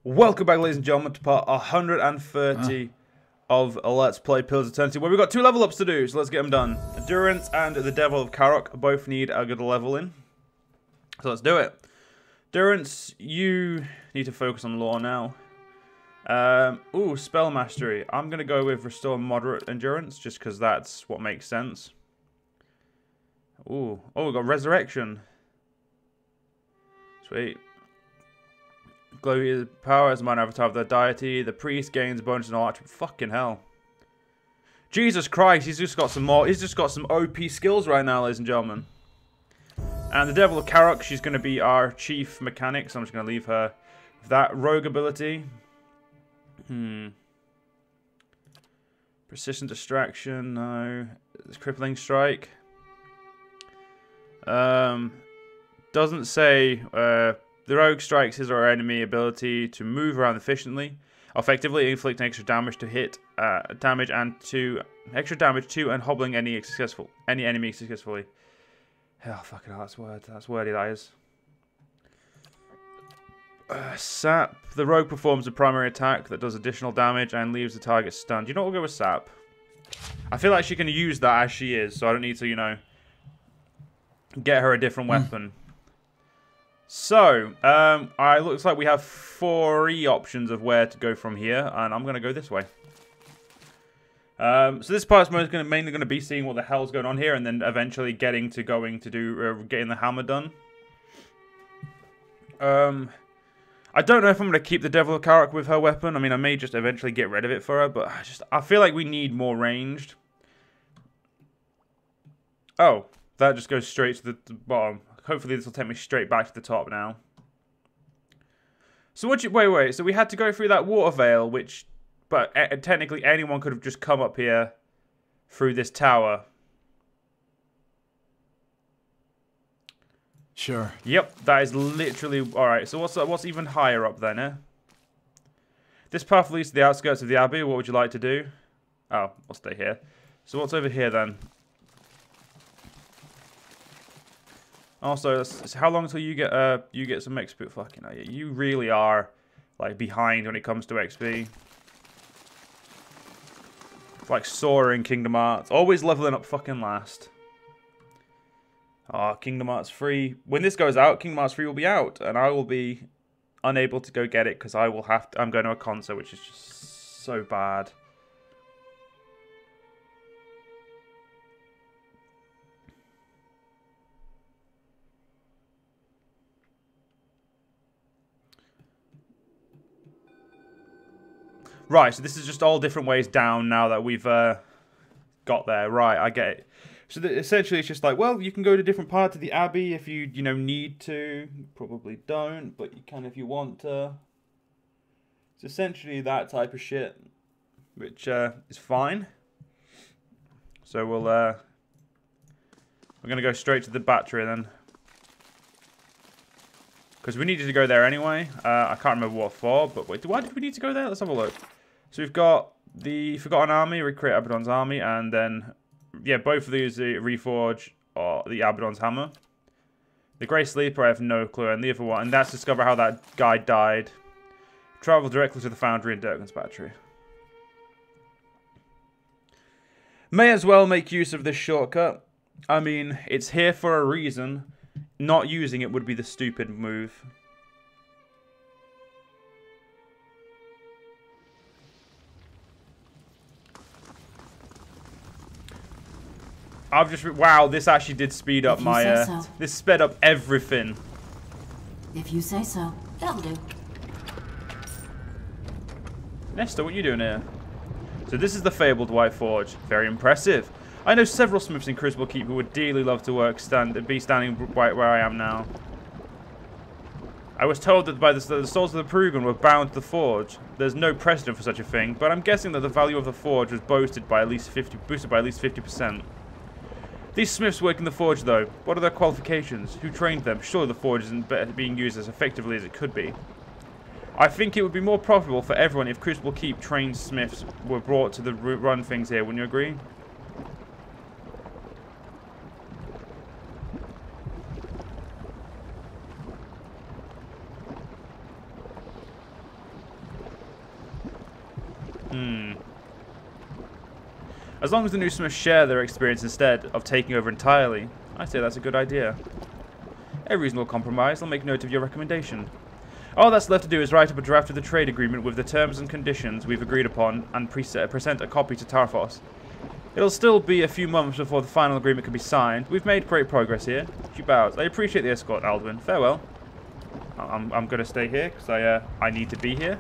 Welcome back, ladies and gentlemen, to part 130 of Let's Play Pillars of Eternity, where we've got 2 level ups to do, so let's get them done. Endurance and the Devil of Karok both need a good level in, so let's do it. Endurance, you need to focus on lore now. Ooh, Spell Mastery. I'm going to go with Restore Moderate Endurance, just because that's what makes sense. Ooh, oh, we've got Resurrection. Sweet. Glowy power as a minor avatar of the deity. The priest gains bonus and all attribute. Fucking hell. Jesus Christ, he's just got some more. He's just got some OP skills right now, ladies and gentlemen. And the Devil of Karok, she's going to be our chief mechanic, so I'm just going to leave her with that rogue ability. Persistent distraction, no. Crippling strike. Doesn't say. The rogue strikes his or her enemy ability to move around efficiently, effectively inflicting extra damage to hit damage and and hobbling any enemy successfully. Oh fucking hell, that's wordy, that is. Sap. The rogue performs a primary attack that does additional damage and leaves the target stunned. You know what, we'll go with Sap. I feel like she can use that as she is, so I don't need to, you know, get her a different weapon. So, it looks like we have 3 options of where to go from here, and I'm going to go this way. So this part's mainly going to be seeing what the hell's going on here, and then eventually getting the hammer done. I don't know if I'm going to keep the Devil of Karok with her weapon. I mean, I may just eventually get rid of it for her, but I feel like we need more ranged. Oh, that just goes straight to the bottom. Hopefully this will take me straight back to the top now. So wait. So we had to go through that water veil, but technically anyone could have just come up here through this tower. Sure. Yep, that is literally all right. So what's even higher up then, eh? This path leads to the outskirts of the abbey. What would you like to do? Oh, I'll stay here. So what's over here then? Also, how long until you get some XP? Fucking hell, you really are like behind when it comes to XP. It's like Sora in Kingdom Hearts, always leveling up fucking last. Oh, Kingdom Hearts 3. When this goes out, Kingdom Hearts 3 will be out, and I will be unable to go get it because I'm going to a concert, which is just so bad. Right, so this is just all different ways down now that we've got there. Right, I get it. So essentially it's just like, well, you can go to different parts of the abbey if you need to. You probably don't, but you can if you want to. It's essentially that type of shit, which is fine. So we're going to go straight to the battery then. Because we needed to go there anyway. I can't remember what for, but wait, why did we need to go there? Let's have a look. So we've got the Forgotten Army, recreate Abaddon's army, and then, yeah, both of these reforge or the Abaddon's hammer. The Grey Sleeper, I have no clue, and the other one, and that's discover how that guy died. Travel directly to the foundry in Durkan's battery. May as well make use of this shortcut. I mean, it's here for a reason. Not using it would be the stupid move. Wow, this actually did speed up my, this sped up everything. If you say so, that'll do. Nesta, what are you doing here? So this is the fabled White Forge. Very impressive. I know several smiths in Crucible Keep who would dearly love to be standing right where I am now. I was told that by the souls of the Prugan were bound to the forge. There's no precedent for such a thing, but I'm guessing that the value of the forge was boosted by at least 50%. These smiths work in the forge, though. What are their qualifications? Who trained them? Surely the forge isn't being used as effectively as it could be. I think it would be more profitable for everyone if Crucible Keep trained smiths were brought to run things here. Wouldn't you agree? As long as the new Smiths share their experience instead of taking over entirely, I say that's a good idea. A reasonable compromise. I'll make note of your recommendation. All that's left to do is write up a draft of the trade agreement with the terms and conditions we've agreed upon and present a copy to Tarfos. It'll still be a few months before the final agreement can be signed. We've made great progress here. She bows. I appreciate the escort, Aldwyn. Farewell. I'm going to stay here because I need to be here.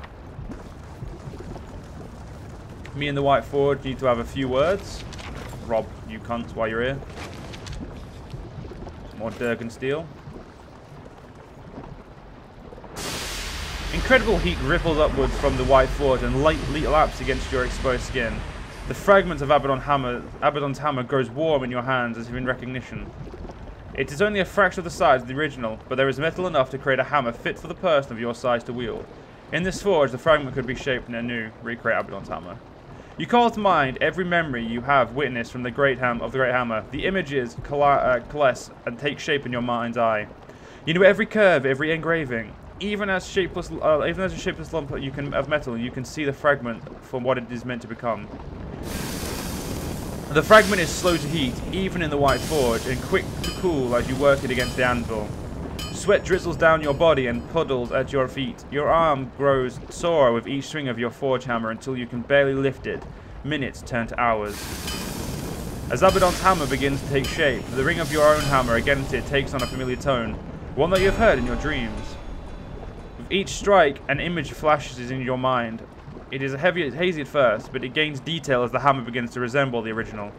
Me and the White Forge need to have a few words. Rob, you cunts, while you're here. Some more Durgan steel. Incredible heat ripples upwards from the White Forge and lightly laps against your exposed skin. The fragment of Abaddon's hammer grows warm in your hands as if in recognition. It is only a fraction of the size of the original, but there is metal enough to create a hammer fit for the person of your size to wield. In this forge, the fragment could be shaped in a new, recreate Abaddon's hammer. You call to mind every memory you have witnessed from the Great Hammer. The images coalesce and take shape in your mind's eye. You know every curve, every engraving. Even as a shapeless lump of metal, you can see the fragment for what it is meant to become. The fragment is slow to heat, even in the White Forge, and quick to cool as you work it against the anvil. Sweat drizzles down your body and puddles at your feet. Your arm grows sore with each swing of your forge hammer until you can barely lift it. Minutes turn to hours. As Abaddon's hammer begins to take shape, the ring of your own hammer against it takes on a familiar tone, one that you have heard in your dreams. With each strike, an image flashes in your mind. It is hazy at first, but it gains detail as the hammer begins to resemble the original.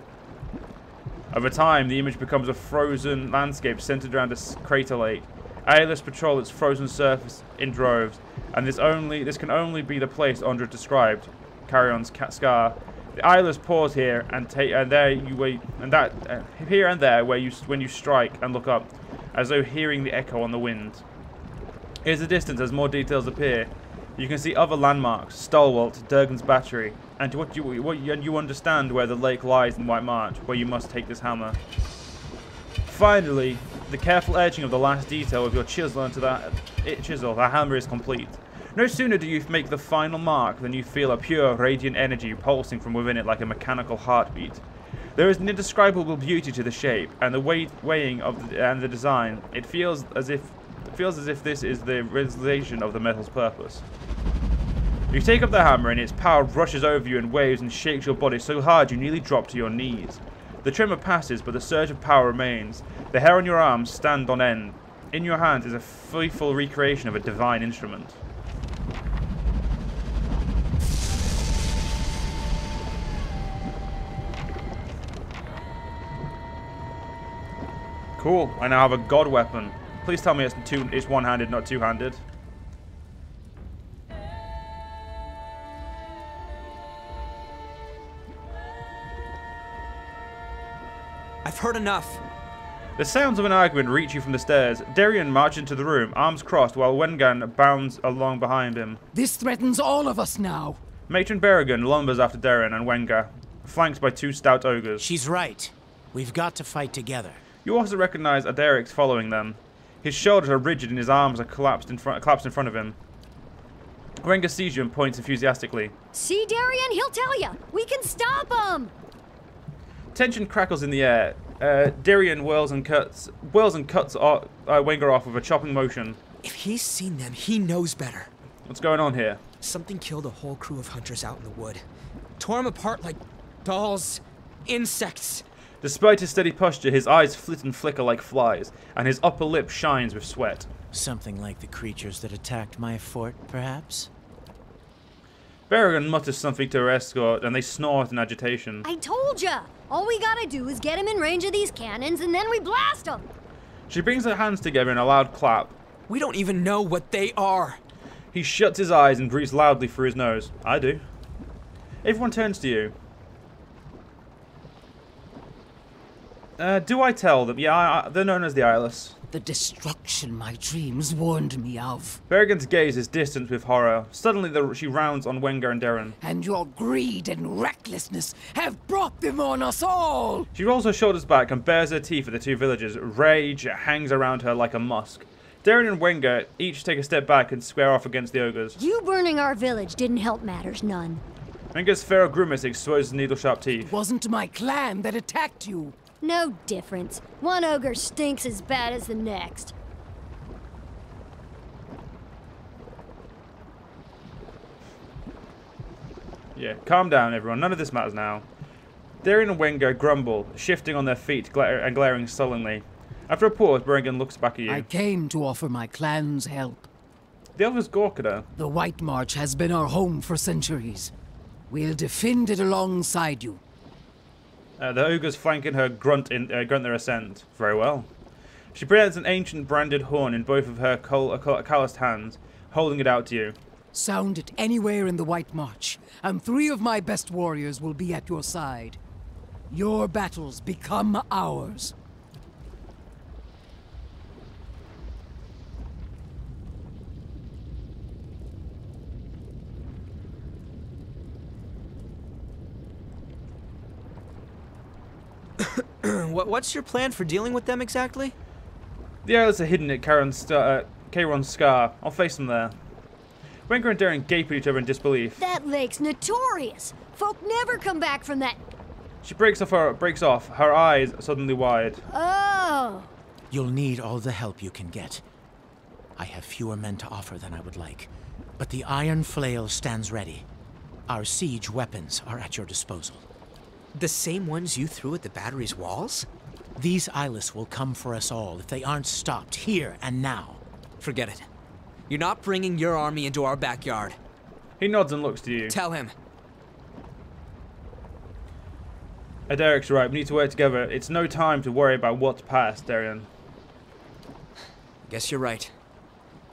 Over time, the image becomes a frozen landscape centered around a crater lake. Eyeless patrol its frozen surface in droves, and this can only be the place Andra described. Carrion's scar. The eyeless pause here and there you wait, and that here and there when you strike and look up, as though hearing the echo on the wind. Here's the distance as more details appear. You can see other landmarks, Stalwart, Durgan's battery, and you understand where the lake lies in White March, where you must take this hammer. Finally, the careful etching of the last detail of your chisel onto the hammer is complete. No sooner do you make the final mark than you feel a pure, radiant energy pulsing from within it like a mechanical heartbeat. There is an indescribable beauty to the shape and the weighing of the design. It feels as if this is the realization of the metal's purpose. You take up the hammer and its power rushes over you in waves and shakes your body so hard you nearly drop to your knees. The tremor passes, but the surge of power remains. The hair on your arms stand on end. In your hands is a faithful recreation of a divine instrument. Cool. I now have a god weapon. Please tell me it's one-handed, not two-handed. I've heard enough. The sounds of an argument reach you from the stairs. Darien marches into the room, arms crossed, while Wengan bounds along behind him. This threatens all of us now. Matron Berrigan lumbers after Darien and Wenga, flanked by two stout ogres. She's right. We've got to fight together. You also recognize Aderix following them. His shoulders are rigid and his arms are collapsed in front of him. Wenga sees you and points enthusiastically. See, Darien? He'll tell ya. We can stop him. Tension crackles in the air. Darien whirls and cuts Wenga off with a chopping motion. If he's seen them, he knows better. What's going on here? Something killed a whole crew of hunters out in the wood. Tore them apart like dolls, insects. Despite his steady posture, his eyes flit and flicker like flies, and his upper lip shines with sweat. Something like the creatures that attacked my fort, perhaps? Berrigan mutters something to her escort, and they snort in agitation. I told ya. All we gotta do is get him in range of these cannons, and then we blast him. She brings her hands together in a loud clap. We don't even know what they are. He shuts his eyes and breathes loudly through his nose. I do. Everyone turns to you. Do I tell them? Yeah, they're known as the Eyeless. The destruction my dreams warned me of. Berrigan's gaze is distant with horror. Suddenly she rounds on Wenga and Darren. And your greed and recklessness have brought them on us all! She rolls her shoulders back and bares her teeth at the two villagers. Rage hangs around her like a musk. Darren and Wenga each take a step back and square off against the ogres. You burning our village didn't help matters none. Wenger's feral grimace exposes needle-sharp teeth. It wasn't my clan that attacked you. No difference. One ogre stinks as bad as the next. Yeah, calm down, everyone. None of this matters now. Darien and Wenger grumble, shifting on their feet and glaring sullenly. After a pause, Berrigan looks back at you. I came to offer my clan's help. The other's Gorkada. The White March has been our home for centuries. We'll defend it alongside you. The ogres flanking her grunt their ascent. Very well. She presents an ancient branded horn in both of her calloused hands, holding it out to you. Sound it anywhere in the White March, and 3 of my best warriors will be at your side. Your battles become ours. What's your plan for dealing with them exactly? The islands are hidden at Kairon's Scar. I'll face them there. Wenger and Darien gape at each other in disbelief. That lake's notorious. Folk never come back from that. She breaks off, her eyes suddenly wide. Oh. You'll need all the help you can get. I have fewer men to offer than I would like, but the Iron Flail stands ready. Our siege weapons are at your disposal. The same ones you threw at the battery's walls? These eyeless will come for us all if they aren't stopped here and now. Forget it. You're not bringing your army into our backyard. He nods and looks to you. Tell him. Derek's right. We need to work together. It's no time to worry about what's past, Darien. Guess you're right.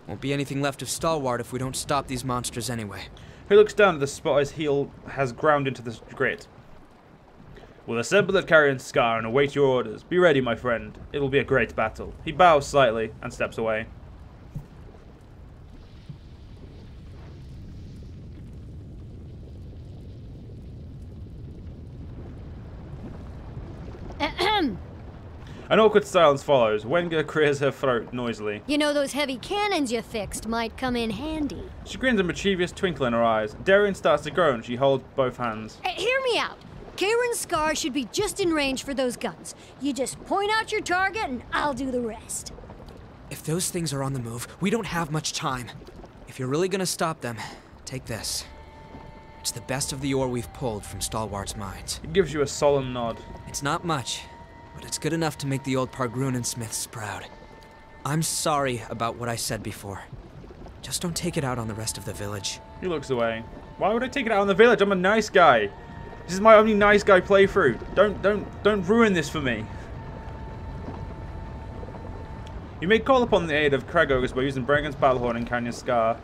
Won't be anything left of Stalwart if we don't stop these monsters anyway. He looks down at the spot his heel has ground into the grit. We'll assemble at Carrion's Scar and await your orders. Be ready, my friend. It will be a great battle. He bows slightly and steps away. An awkward silence follows. Wenger clears her throat noisily. You know, those heavy cannons you fixed might come in handy. She grins a mischievous twinkle in her eyes. Darien starts to groan. She holds both hands. Hear me out. Kairon's Scar should be just in range for those guns. You just point out your target and I'll do the rest. If those things are on the move, we don't have much time. If you're really gonna stop them, take this. It's the best of the ore we've pulled from Stalwart's mines. He gives you a solemn nod. It's not much, but it's good enough to make the old Pargrunen Smiths proud. I'm sorry about what I said before. Just don't take it out on the rest of the village. He looks away. Why would I take it out on the village? I'm a nice guy. This is my only nice guy playthrough. Don't ruin this for me. You may call upon the aid of Crag Ogres by using Berrigan's Battlehorn in Carrion's Scar.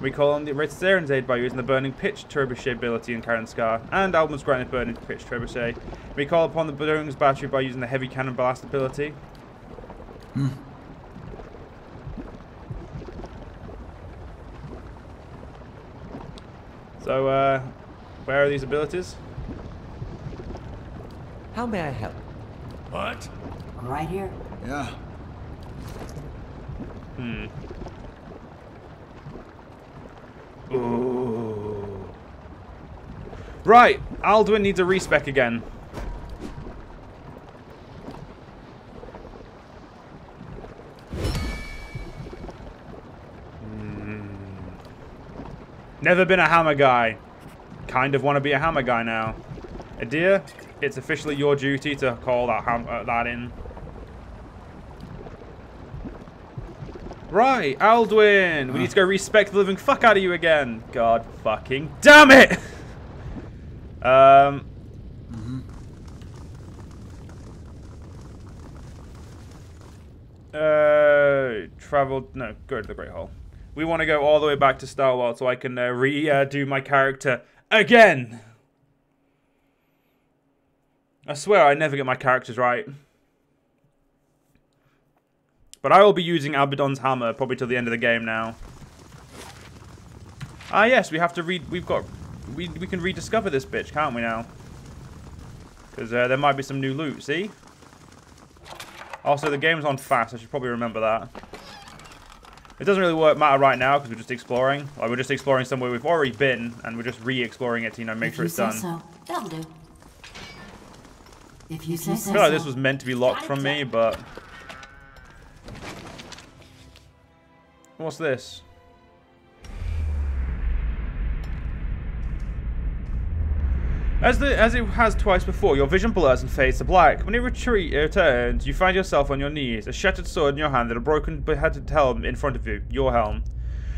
We call on the Ritzaren's aid by using the Burning Pitch Trebuchet ability in Carrion's Scar, and Aldwyn's Granite Burning Pitch Trebuchet. We call upon the Burring's Battery by using the Heavy Cannon Blast ability. So, where are these abilities? How may I help? What? Right here. Yeah. Ooh. Right, Aldwyn needs a respec again. Never been a hammer guy. Kind of want to be a hammer guy now. Adir, it's officially your duty to call that in. Right, Aldwyn! We need to go respec the living fuck out of you again. God fucking damn it! Go to the Great Hall. We want to go all the way back to Stalwart so I can redo my character again. I swear I never get my characters right. But I will be using Albedon's hammer probably till the end of the game now. Ah yes, we have to read. We can rediscover this bitch, can't we now? Because there might be some new loot. See. Also, the game's on fast. I should probably remember that. It doesn't really matter right now because we're just exploring. Like, we're just exploring somewhere we've already been, and we're just re-exploring it to, you know, make sure it's done. So, that'll do. If you say so. I feel like this was meant to be locked from me, but... What's this? As it has twice before, your vision blurs and fades to black. When you returns, you find yourself on your knees, a shattered sword in your hand and a broken beheaded helm in front of you, your helm.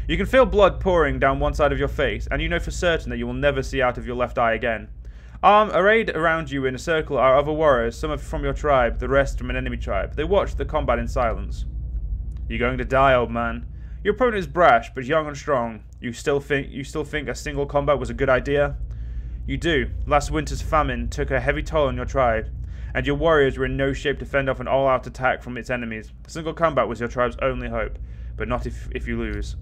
You can feel blood pouring down one side of your face, and you know for certain that you will never see out of your left eye again. Arrayed around you in a circle are other warriors, some are from your tribe, the rest from an enemy tribe. They watch the combat in silence. You're going to die, old man. Your opponent is brash, but young and strong. You still think a single combat was a good idea? You do. Last winter's famine took a heavy toll on your tribe, and your warriors were in no shape to fend off an all-out attack from its enemies. A single combat was your tribe's only hope, but not if you lose.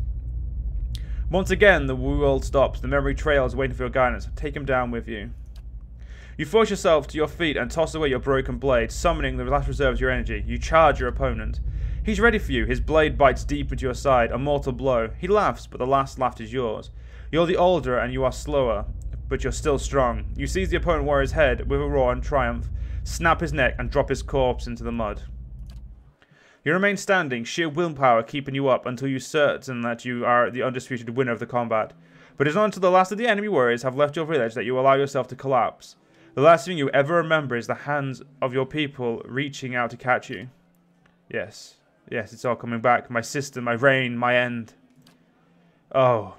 Once again, the world stops. The memory trails waiting for your guidance. Take him down with you. You force yourself to your feet and toss away your broken blade, summoning the last reserves of your energy. You charge your opponent. He's ready for you. His blade bites deep into your side, a mortal blow. He laughs, but the last laugh is yours. You're the older and you are slower, but you're still strong. You seize the opponent warrior's head with a roar and triumph, snap his neck and drop his corpse into the mud. You remain standing, sheer willpower keeping you up until you're certain that you are the undisputed winner of the combat. But it's not until the last of the enemy warriors have left your village that you allow yourself to collapse. The last thing you ever remember is the hands of your people reaching out to catch you. Yes, it's all coming back. My sister, my reign, my end. Oh.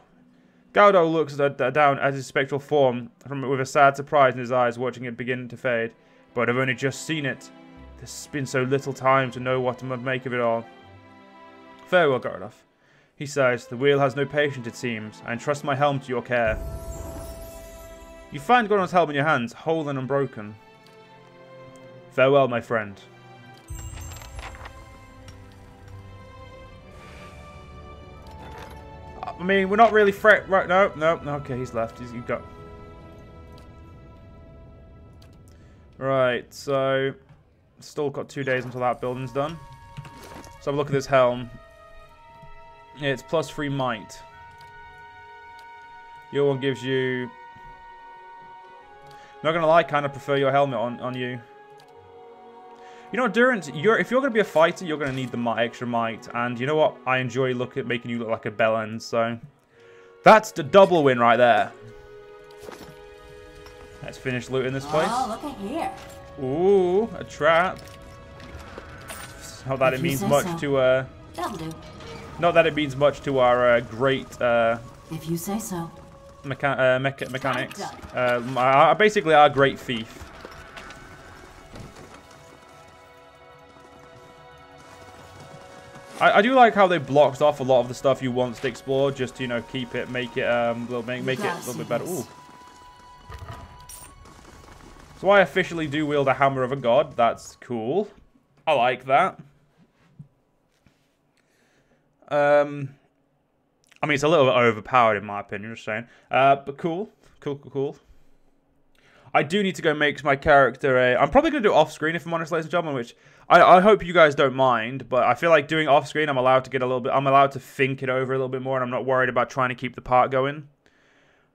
Gaudo looks down at his spectral form with a sad surprise in his eyes, watching it begin to fade. But I've only just seen it. There's been so little time to know what to make of it all. Farewell, Gaudo. He sighs. The wheel has no patience, it seems. I entrust my helm to your care. You find Gaudo's helm in your hands, whole and unbroken. Farewell, my friend. I mean, we're not really right. No. Okay, he's left. He's got. Right, so still got 2 days until that building's done. Let's have a look at this helm. Yeah, it's +3 might. Your one gives you. Not gonna lie, kind of prefer your helmet on you. You know, Durant, if you're going to be a fighter, you're going to need the extra might. And you know what? I enjoy making you look like a bellend. So that's the double win right there. Let's finish looting this place. Oh, look at here. Ooh, a trap. Not that it means much to That'll do. Not that it means much to our great If you say so. mechanics. Basically our great thief. I do like how they blocked off a lot of the stuff you want to explore, just to, you know, make it make it a little bit better. Ooh. So I officially do wield a hammer of a god. That's cool. I like that. I mean, it's a little bit overpowered in my opinion, just saying. But cool. Cool. I do need to go make my character a... I'm probably going to do it off-screen if I'm honest, ladies and gentlemen, which I hope you guys don't mind, but I feel like doing off-screen, I'm allowed to get a little bit... I'm allowed to think it over a little bit more, and I'm not worried about trying to keep the part going.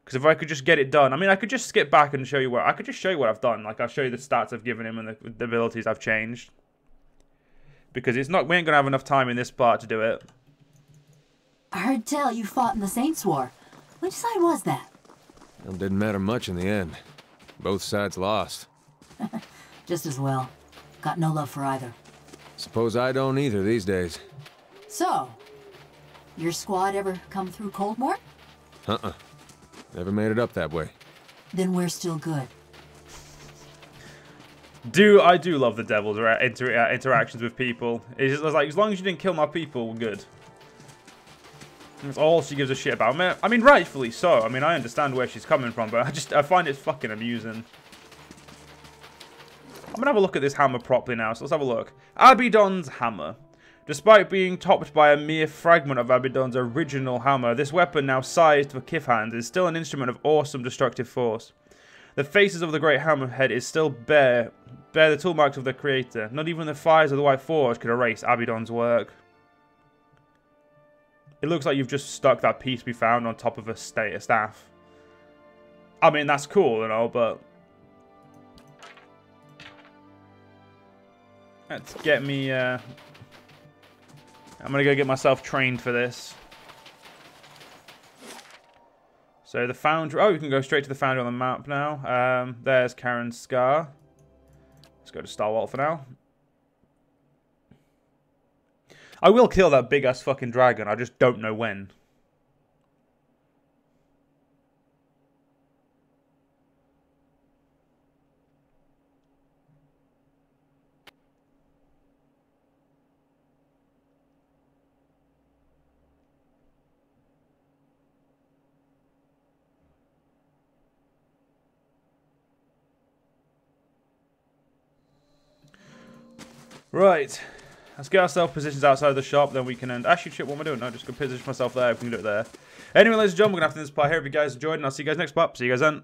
Because if I could just get it done... I mean, I could just skip back and show you what... I could just show you what I've done. Like, I'll show you the stats I've given him and the abilities I've changed. Because it's not... We ain't going to have enough time in this part to do it. I heard tell you fought in the Saints' War. Which side was that? It didn't matter much in the end. Both sides lost. Just as well. Got no love for either. Suppose I don't either these days. So, your squad ever come through Coldmore? Never made it up that way. Then we're still good. I do love the devil's interactions with people. It's just like, as long as you didn't kill my people, we're good. That's all she gives a shit about. I mean, rightfully so. I mean, I understand where she's coming from, but I find it fucking amusing. I'm gonna have a look at this hammer properly now, so let's have a look. Abydon's hammer. Despite being topped by a mere fragment of Abydon's original hammer, this weapon, now sized for kith hands, is still an instrument of awesome destructive force. The faces of the great hammerhead is still bear the tool marks of the creator. Not even the fires of the White Forge could erase Abydon's work. It looks like you've just stuck that piece we found on top of a staff. I mean, that's cool and all, but... Let's get me... I'm going to go get myself trained for this. So the foundry... Oh, we can go straight to the foundry on the map now. There's Karen's Scar. Let's go to Stalwart for now. I will kill that big-ass fucking dragon. I just don't know when. Right. Let's get ourselves positions outside the shop, then we can end. Actually, shit, what am I doing? No, just go position myself there. We can do it there. Anyway, ladies and gentlemen, we're going to have to end this part here. If you guys enjoyed, and I'll see you guys next part. See you guys then.